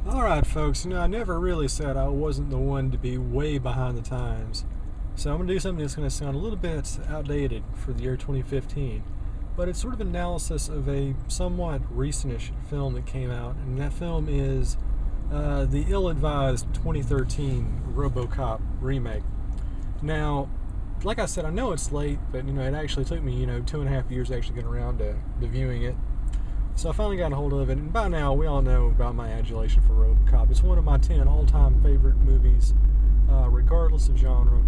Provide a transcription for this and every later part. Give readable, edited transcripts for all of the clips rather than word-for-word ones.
Alright, folks, I never really said I wasn't the one to be way behind the times. So I'm going to do something that's going to sound a little bit outdated for the year 2015. But it's sort of an analysis of a somewhat recentish film that came out, and that film is the ill-advised 2013 Robocop remake. Now, like I said, I know it's late, but it actually took me 2.5 years to actually get around to viewing it. So I finally got a hold of it, and by now we all know about my adulation for Robocop. It's one of my 10 all-time favorite movies, regardless of genre.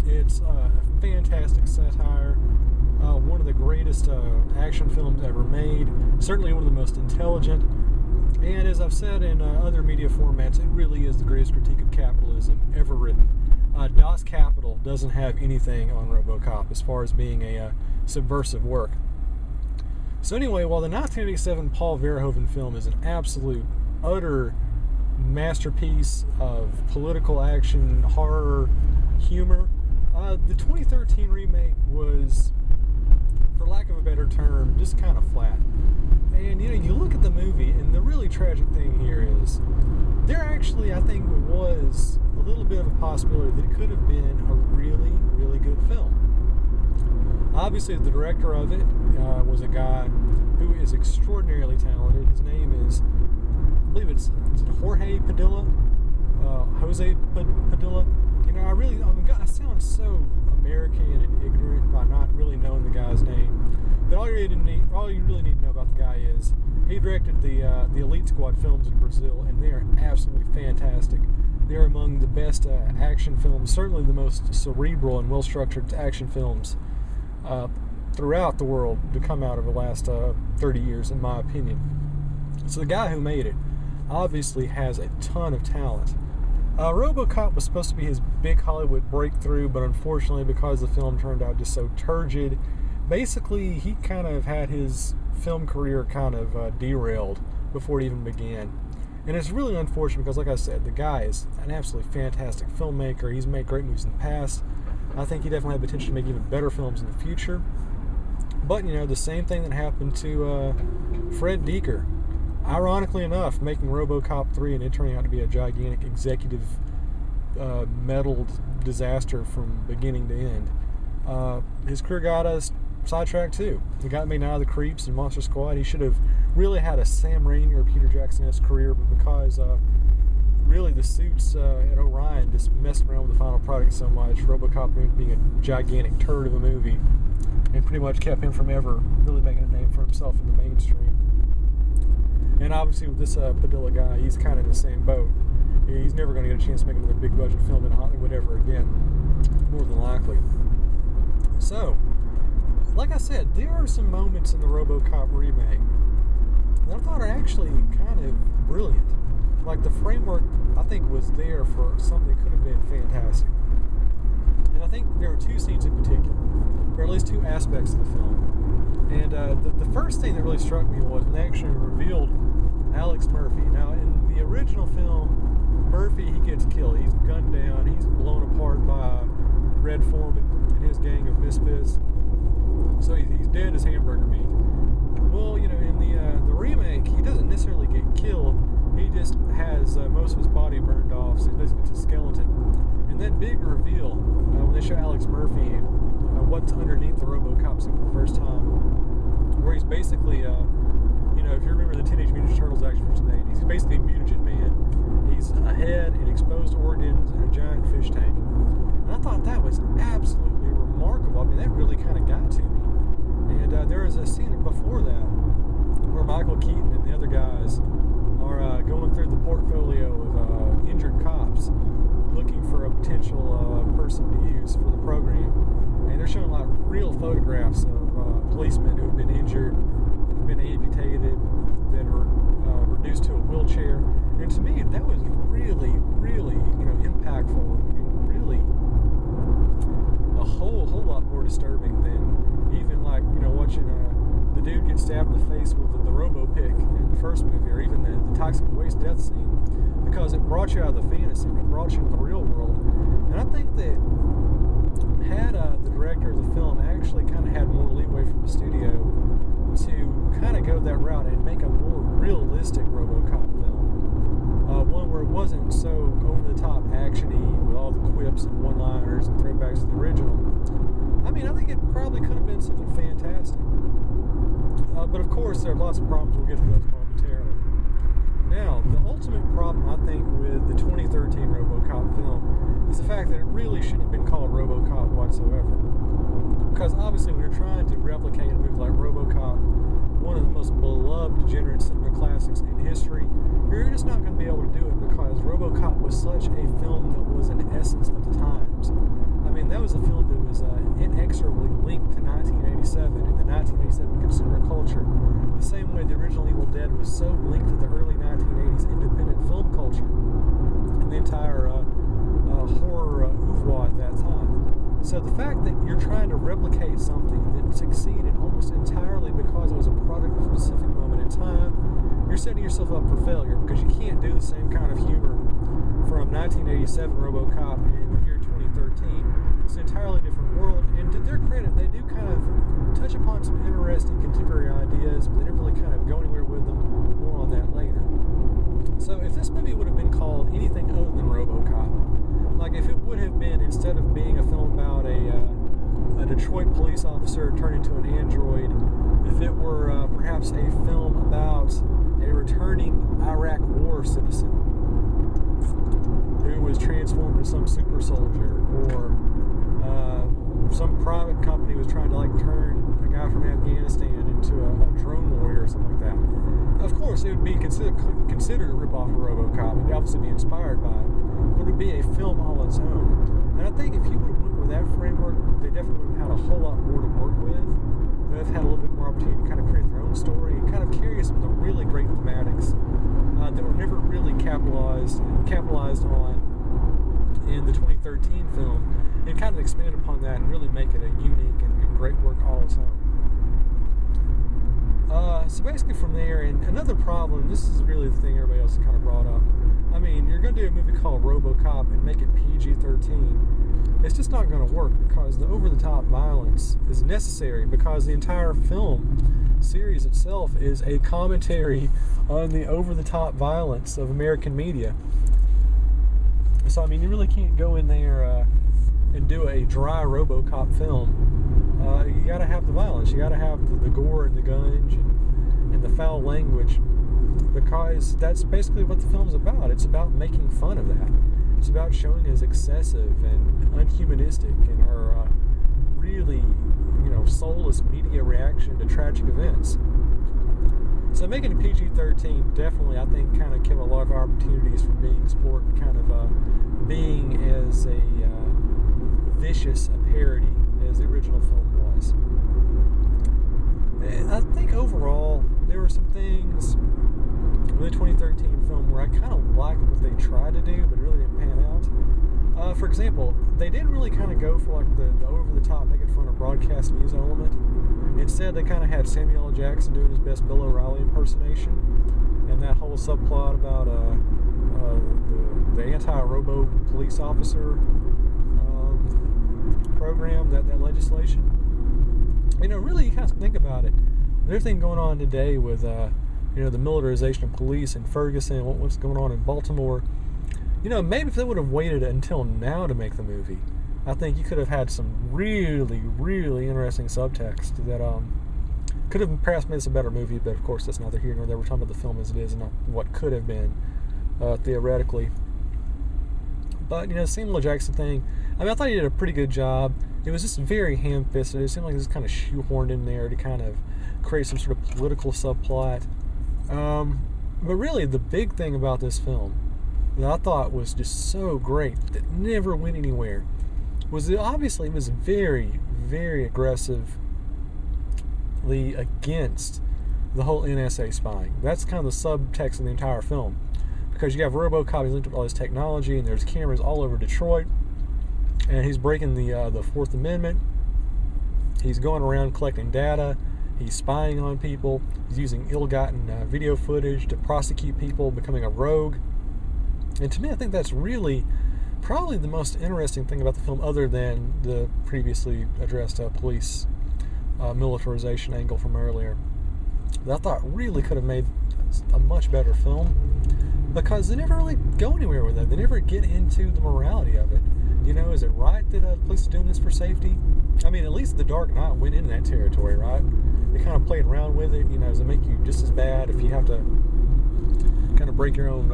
It's a fantastic satire, one of the greatest action films ever made, certainly one of the most intelligent, and as I've said in other media formats, it really is the greatest critique of capitalism ever written. Das Kapital doesn't have anything on Robocop as far as being a subversive work. So anyway, while the 1987 Paul Verhoeven film is an absolute, utter masterpiece of political action, horror, humor, the 2013 remake was, for lack of a better term, just kind of flat. And you look at the movie, and the really tragic thing here is there actually, I think, was a little bit of a possibility that it could have been a really, really good film. Obviously, the director of it was a guy who is extraordinarily talented. His name is, I believe is it Jorge Padilha? Jose Padilha. I sound so American and ignorant by not really knowing the guy's name. But all you really need to know about the guy is he directed the Elite Squad films in Brazil, and they are absolutely fantastic. They're among the best action films, certainly the most cerebral and well-structured action films throughout the world to come out of the last 30 years, in my opinion. So the guy who made it obviously has a ton of talent. Robocop was supposed to be his big Hollywood breakthrough, but unfortunately, because the film turned out just so turgid, basically he kind of had his film career kind of derailed before it even began. And it's really unfortunate because, like I said, the guy is an absolutely fantastic filmmaker. He's made great movies in the past. I think he definitely had the potential to make even better films in the future. But, the same thing that happened to Fred Deaker. Ironically enough, making Robocop 3 and it turning out to be a gigantic executive meddled disaster from beginning to end. His career got us sidetracked too. He got made Night of the Creeps and Monster Squad. He should have really had a Sam Raimi or Peter Jackson-esque career, but because really the suits at Orion just messed around with the final product so much, Robocop being a gigantic turd of a movie, and pretty much kept him from ever really making a name for himself in the mainstream. And obviously with this Padilla guy, he's kind of in the same boat. He's never going to get a chance to make another big budget film in Hollywood ever again, more than likely. So, like I said, there are some moments in the Robocop remake that I thought are actually kind of brilliant. Like the framework, I think, was there for something that could have been fantastic. And I think there are two scenes in particular, or at least two aspects of the film. And the first thing that really struck me was when they actually revealed Alex Murphy. Now, in the original film, Murphy, he gets killed. He's gunned down. He's blown apart by Red Foreman and his gang of misfits. So he's dead as hamburger meat. Well, in the remake, he doesn't necessarily get killed. He just has most of his body burned off, so he's basically a skeleton. And that big reveal, when they show Alex Murphy what's underneath the Robocop suit for the first time, where he's basically, if you remember the Teenage Mutant Ninja Turtles action from the 80s, he's basically a mutagen man. He's a head and exposed organs and a giant fish tank. And I thought that was absolutely remarkable. I mean, that really kind of got to me. And there was a scene before that where Michael Keaton and the other guys are going through the portfolio of injured cops looking for a potential person to use for the program. And they're showing like real photographs of policemen who have been injured, that have been amputated, that are reduced to a wheelchair. And to me, that was really, really, impactful and really a whole lot more disturbing than even like, watching the dude get stabbed in the face with the robo-pick in the first movie, or even the toxic waste death scene, because it brought you out of the fantasy and it brought you into the real world. And I think that had the director of the film actually kind of had more leeway from the studio to kind of go that route and make a more realistic Robocop film, wasn't so over-the-top action-y with all the quips and one-liners and throwbacks to the original, I mean, I think it probably could have been something fantastic. But of course, there are lots of problems. We'll get to those momentarily. Now, the ultimate problem, I think, with the 2013 Robocop film is the fact that it really shouldn't have been called Robocop whatsoever. Because obviously, when you're trying to replicate a movie like Robocop, one of the most beloved degenerate cinema classics in history, you're just not going to be able to do it because Robocop was such a film that was an essence of the times. I mean, that was a film that was inexorably linked to 1987 and the 1987 consumer culture. The same way the original Evil Dead was so linked to the early 1980s independent film culture and the entire horror oeuvre at that time. So the fact that you're trying to replicate something that succeeded almost entirely because it was a product of a specific moment in time, you're setting yourself up for failure because you can't do the same kind of humor from 1987 Robocop in the year 2013. It's an entirely different world, and to their credit, they do kind of touch upon some interesting contemporary ideas, but they didn't really kind of go anywhere with them. More on that later. So if this movie would have been called anything other than Robocop, like if it would have been, instead of being a film about a Detroit police officer turned into an android, if it were perhaps a film about a returning Iraq war citizen who was transformed into some super soldier, or some private company was trying to like turn a guy from Afghanistan into a drone warrior or something like that. Of course, it would be considered a ripoff of Robocop. It would obviously be inspired by it, but it would be a film all its own. And I think if you would have went with that framework, they definitely would have had a whole lot more to work with. They would have had a little bit more opportunity to kind of create their own story and kind of carry some of the really great thematics that were never really capitalized on in the 2013 film, and kind of expand upon that and really make it a unique and great work all its own. So basically from there, and another problem, this is really the thing everybody else kind of brought up. I mean, you're going to do a movie called Robocop and make it PG-13. It's just not going to work because the over-the-top violence is necessary, because the entire film series itself is a commentary on the over-the-top violence of American media. So, I mean, you really can't go in there and do a dry Robocop film. You got to have the violence. You got to have the gore and the gunge and the foul language, because that's basically what the film's about. It's about making fun of that. It's about showing as excessive and unhumanistic and our really, soulless media reaction to tragic events. So making it PG-13 definitely, I think, kind of give a lot of opportunities for being sport and kind of being as a vicious a parody as the original film was. And I think overall there were some things in the 2013 film where I kind of liked what they tried to do, but it really didn't pan out. For example, they didn't really kind of go for like the over-the-top making fun of broadcast news element. Instead, they kind of had Samuel L. Jackson doing his best Bill O'Reilly impersonation, and that whole subplot about the anti-robo police officer program, that legislation. Really, you kind of think about it. There's everything going on today with the militarization of police in Ferguson, what's going on in Baltimore. Maybe if they would have waited until now to make the movie, I think you could have had some really, really interesting subtext that could have perhaps made this a better movie, but of course that's neither here nor there. We're talking about the film as it is and not what could have been, theoretically. But, the Samuel L. Jackson thing, I thought he did a pretty good job. It was just very ham-fisted. It seemed like it was kind of shoehorned in there to kind of create some sort of political subplot. But really, the big thing about this film that I thought was just so great, that never went anywhere, was that obviously it was very, very aggressively against the whole NSA spying. That's kind of the subtext of the entire film. Because you have Robocop, he's linked up with all this technology, and there's cameras all over Detroit, and he's breaking the Fourth Amendment. He's going around collecting data. He's spying on people. He's using ill-gotten video footage to prosecute people, becoming a rogue. And to me, I think that's really probably the most interesting thing about the film, other than the previously addressed police militarization angle from earlier, that I thought really could have made a much better film. because they never really go anywhere with it. They never get into the morality of it. You know, is it right that the police are doing this for safety? I mean, at least The Dark Knight went into that territory, right? They kind of played around with it. You know, does it make you just as bad if you have to kind of break your own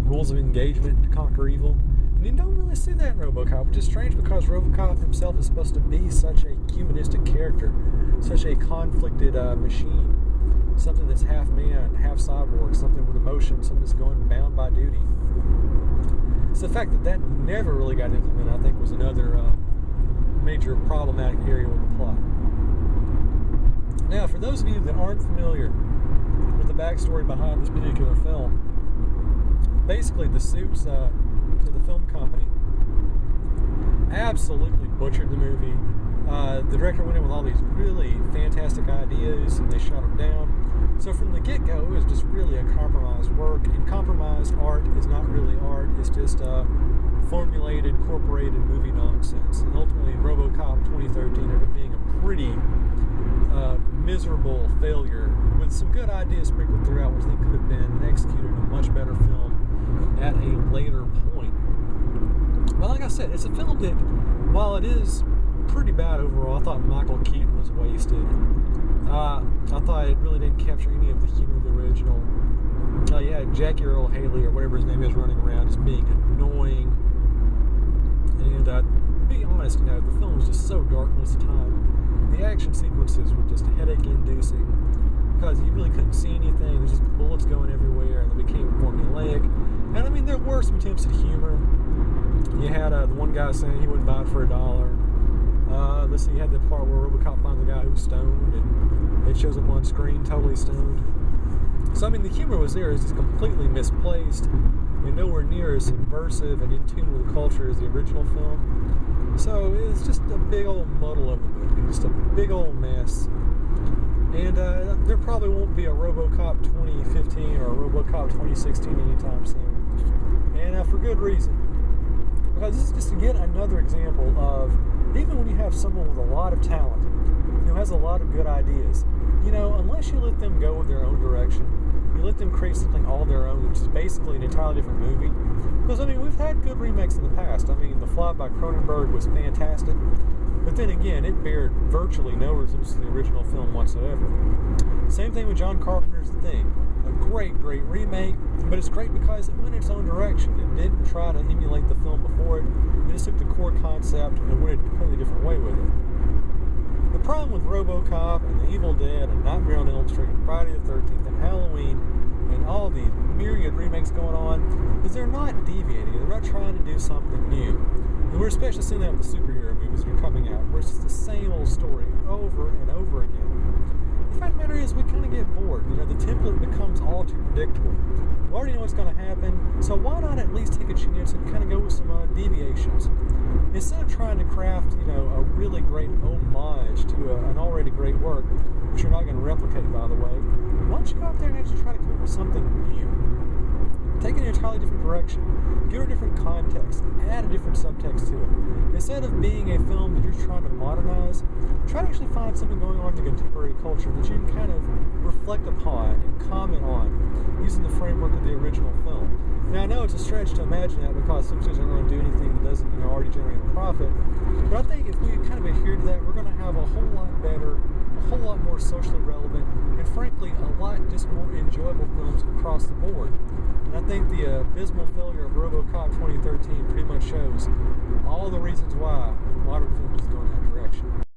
rules of engagement to conquer evil? And you don't really see that in Robocop, which is strange because Robocop himself is supposed to be such a humanistic character, such a conflicted machine, something that's half man, half cyborg, something with emotion, something that's going bound by duty. So the fact that that never really got implemented, I think, was another major problematic area with the plot. Now, for those of you that aren't familiar with the backstory behind this particular film, basically the suits to the film company absolutely butchered the movie. The director went in with all these really fantastic ideas, and they shot them down. So from the get-go, it was just really a compromised work. And compromised art is not really art. It's just formulated, corporated movie nonsense. And ultimately, Robocop 2013 ended up being a pretty miserable failure with some good ideas sprinkled throughout, which they could have been executed in a much better film at a later point. But like I said, it's a film that, while it is pretty bad overall, I thought Michael Keaton was wasted. I thought it really didn't capture any of the humor of the original. Yeah, Jackie Earl Haley, or whatever his name is, running around just being annoying. And to be honest, you know, the film was just so dark most of the time. The action sequences were just headache-inducing because you really couldn't see anything. There's just bullets going everywhere, and they became formulaic. And I mean, there were some attempts at humor. You had the one guy saying he wouldn't buy it for $1. Let's see, you had the part where Robocop finds a guy who's stoned, and it shows up on screen totally stoned. So, I mean, the humor was there. It's just completely misplaced and nowhere near as subversive and in tune with the culture as the original film. So, it's just a big old muddle of a movie. Just a big old mess. And there probably won't be a Robocop 2015 or a Robocop 2016 anytime soon. And for good reason. Because this is just yet another example of, even when you have someone with a lot of talent, who has a lot of good ideas, you know, unless you let them go with their own direction, you let them create something all their own, which is basically an entirely different movie. Because, I mean, we've had good remakes in the past. I mean, The Fly by Cronenberg was fantastic, but then again, it bared virtually no resemblance to the original film whatsoever. Same thing with John Carpenter's The Thing. A great, great remake, but it's great because it went its own direction. It didn't try to emulate the film before it. It just took the core concept and went a completely different way with it. The problem with Robocop and The Evil Dead and Nightmare on Elm Street and Friday the 13th and Halloween and all these myriad remakes going on is they're not deviating. They're not trying to do something new. And we're especially seeing that with the superhero movies that are coming out, where it's just the same old story over and over again. The fact of the matter is, we kind of get bored. You know, the template becomes all too predictable. We already know what's going to happen, so why not at least take a chance and kind of go with some deviations? Instead of trying to craft, you know, a really great homage to an already great work, which you're not going to replicate, by the way, why don't you go out there and actually try to come up with something new? Take it in an entirely different direction. Give it a different context. Add a different subtext to it. Instead of being a film that you're trying to modernize, try to actually find something going on in the contemporary culture that you can kind of reflect upon and comment on using the framework of the original film. Now, I know it's a stretch to imagine that because some studios aren't going to do anything that doesn't, you know, already generate a profit. But I think if we kind of adhere to that, we're going to have a whole lot better, a whole lot more socially relevant, and frankly, a lot just more enjoyable films across the board. And I think the abysmal failure of Robocop 2013 pretty much shows all the reasons why modern films is going that direction.